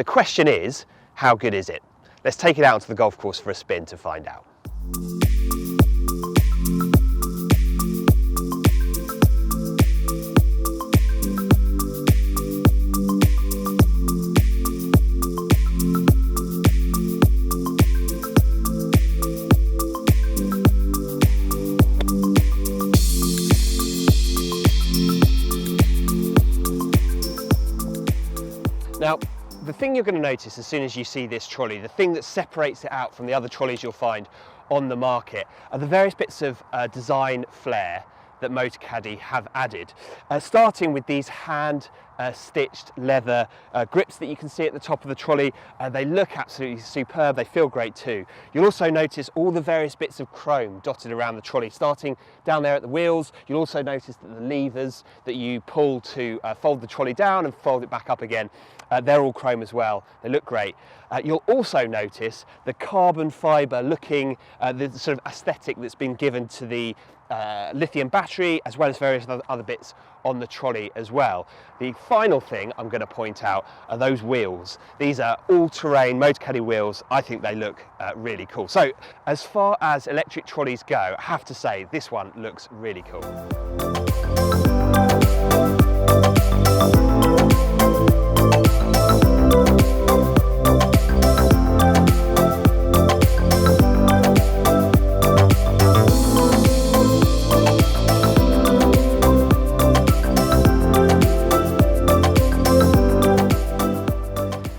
The question is, how good is it? Let's take it out onto the golf course for a spin to find out. Now, the thing you're going to notice as soon as you see this trolley, the thing that separates it out from the other trolleys you'll find on the market, are the various bits of design flair that Motocaddy have added. Starting with these hand stitched leather grips that you can see at the top of the trolley. They look absolutely superb, they feel great too. You'll also notice all the various bits of chrome dotted around the trolley. Starting down there at the wheels, you'll also notice that the levers that you pull to fold the trolley down and fold it back up again, they're all chrome as well. They look great. You'll also notice the carbon fibre looking, the sort of aesthetic that's been given to the lithium battery, as well as various other bits on the trolley as well. The final thing I'm going to point out are those wheels. These are all-terrain Motocaddy wheels. I think they look really cool. So as far as electric trolleys go, I have to say this one looks really cool.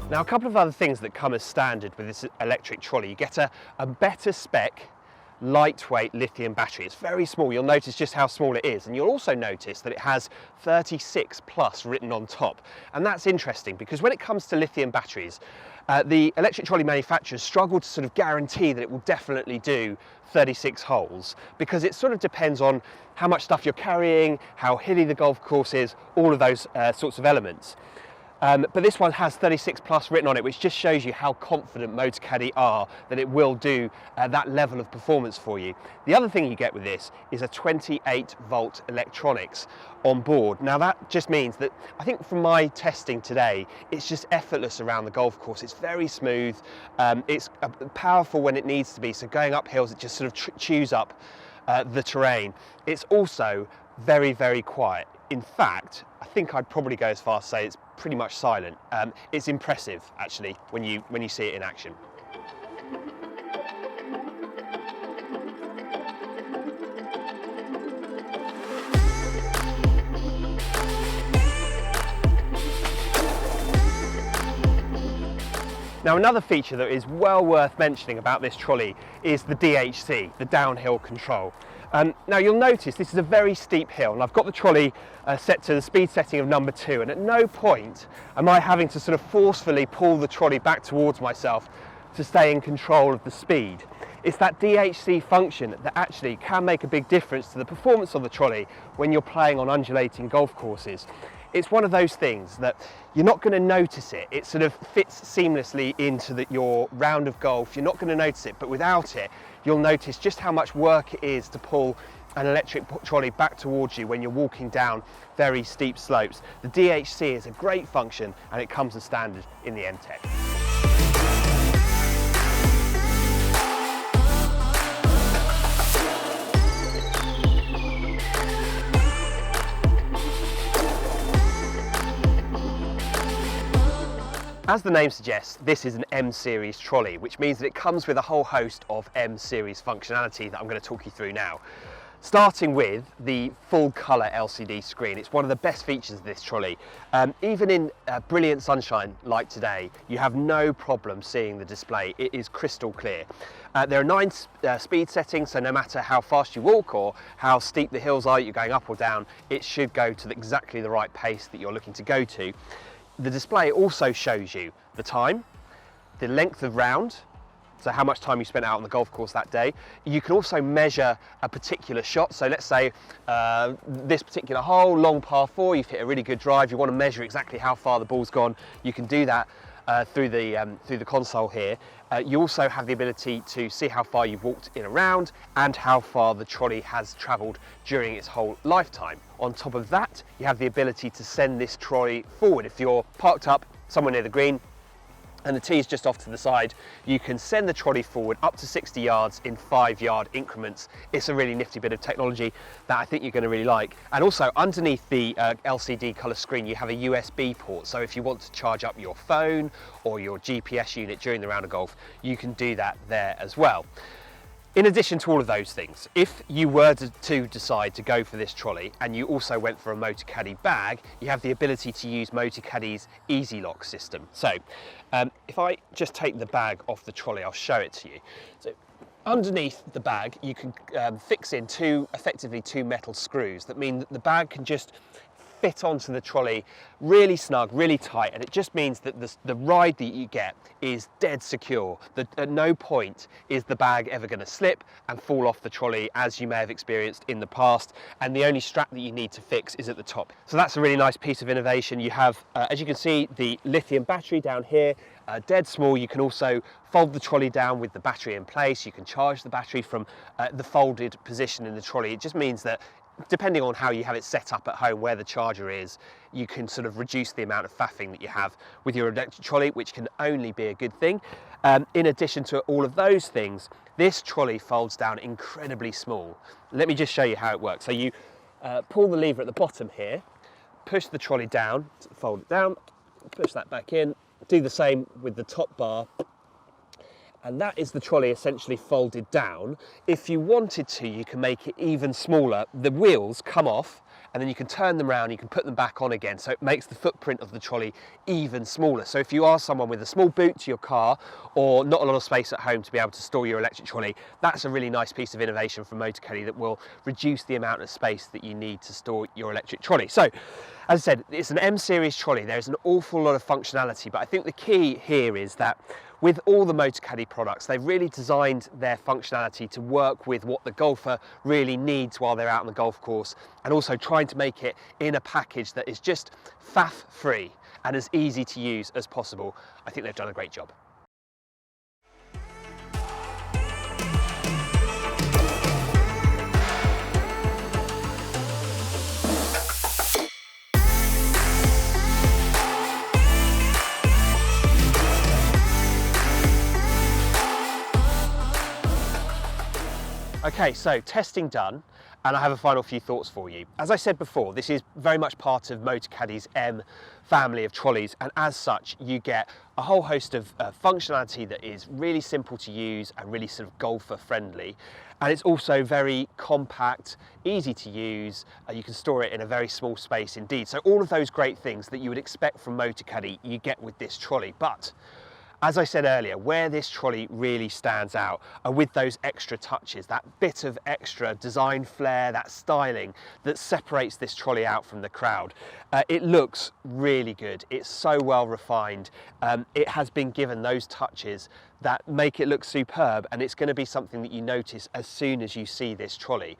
Now, a couple of other things that come as standard with this electric trolley. You get a better spec, lightweight lithium battery. It's very small. You'll notice just how small it is. And you'll also notice that it has 36 plus written on top. And that's interesting because when it comes to lithium batteries, the electric trolley manufacturers struggle to sort of guarantee that it will definitely do 36 holes, because it sort of depends on how much stuff you're carrying, how hilly the golf course is, all of those sorts of elements. But this one has 36 plus written on it, which just shows you how confident Motocaddy are that it will do that level of performance for you. The other thing you get with this is a 28 volt electronics on board. Now that just means that, I think from my testing today, it's just effortless around the golf course. It's very smooth, it's powerful when it needs to be, so going up hills it just sort of chews up the terrain. It's also very, very quiet. In fact, I think I'd probably go as far as to say it's pretty much silent. It's impressive, actually, when you see it in action. Now, another feature that is well worth mentioning about this trolley is the DHC, the downhill control. Now you'll notice this is a very steep hill, and I've got the trolley set to the speed setting of number 2, and at no point am I having to sort of forcefully pull the trolley back towards myself to stay in control of the speed. It's that DHC function that actually can make a big difference to the performance of the trolley when you're playing on undulating golf courses. It's one of those things that you're not going to notice it. It sort of fits seamlessly into your round of golf. You're not going to notice it, but without it, you'll notice just how much work it is to pull an electric trolley back towards you when you're walking down very steep slopes. The DHC is a great function, and it comes as standard in the M-TECH. As the name suggests, this is an M-Series trolley, which means that it comes with a whole host of M-Series functionality that I'm going to talk you through now. Starting with the full colour LCD screen. It's one of the best features of this trolley. Even in brilliant sunshine like today, you have no problem seeing the display. It is crystal clear. There are 9 speed settings, so no matter how fast you walk or how steep the hills are you're going up or down, it should go to exactly the right pace that you're looking to go to. The display also shows you the time, the length of round, so how much time you spent out on the golf course that day. You can also measure a particular shot. So let's say this particular hole, long par 4, you've hit a really good drive, you want to measure exactly how far the ball's gone. You can do that through the console here. You also have the ability to see how far you've walked in a round and how far the trolley has travelled during its whole lifetime. On top of that, you have the ability to send this trolley forward. If you're parked up somewhere near the green, and the T is just off to the side. You can send the trolley forward up to 60 yards in 5-yard increments. It's a really nifty bit of technology that I think you're going to really like. And also underneath the LCD colour screen, you have a USB port. So if you want to charge up your phone or your GPS unit during the round of golf, you can do that there as well. In addition to all of those things, if you were to decide to go for this trolley and you also went for a Motocaddy bag, you have the ability to use Motocaddy's Easy Lock system. So if I just take the bag off the trolley, I'll show it to you. So underneath the bag, you can fix in effectively two metal screws that mean that the bag can just fit onto the trolley really snug, really tight, and it just means that the ride that you get is dead secure. At no point is the bag ever going to slip and fall off the trolley, as you may have experienced in the past, and the only strap that you need to fix is at the top. So that's a really nice piece of innovation. You have, as you can see, the lithium battery down here, dead small. You can also fold the trolley down with the battery in place. You can charge the battery from the folded position in the trolley. It just means that depending on how you have it set up at home, where the charger is, you can sort of reduce the amount of faffing that you have with your electric trolley, which can only be a good thing. In addition to all of those things, this trolley folds down incredibly small. Let me just show you how it works. So you pull the lever at the bottom here, push the trolley down, fold it down, push that back in, do the same with the top bar, and that is the trolley essentially folded down. If you wanted to, you can make it even smaller. The wheels come off and then you can turn them around, you can put them back on again, so it makes the footprint of the trolley even smaller. So if you are someone with a small boot to your car or not a lot of space at home to be able to store your electric trolley, that's a really nice piece of innovation from Motocaddy that will reduce the amount of space that you need to store your electric trolley. So, as I said, it's an M series trolley. There's an awful lot of functionality, but I think the key here is that with all the Motocaddy products, they've really designed their functionality to work with what the golfer really needs while they're out on the golf course, and also trying to make it in a package that is just faff-free and as easy to use as possible. I think they've done a great job. Okay, so testing done, and I have a final few thoughts for you. As I said before, this is very much part of Motocaddy's M family of trolleys, and as such, you get a whole host of functionality that is really simple to use and really sort of golfer friendly. And it's also very compact, easy to use. You can store it in a very small space indeed. So all of those great things that you would expect from Motocaddy, you get with this trolley. But as I said earlier, where this trolley really stands out are with those extra touches, that bit of extra design flair, that styling that separates this trolley out from the crowd. It looks really good. It's so well refined. It has been given those touches that make it look superb, and it's going to be something that you notice as soon as you see this trolley.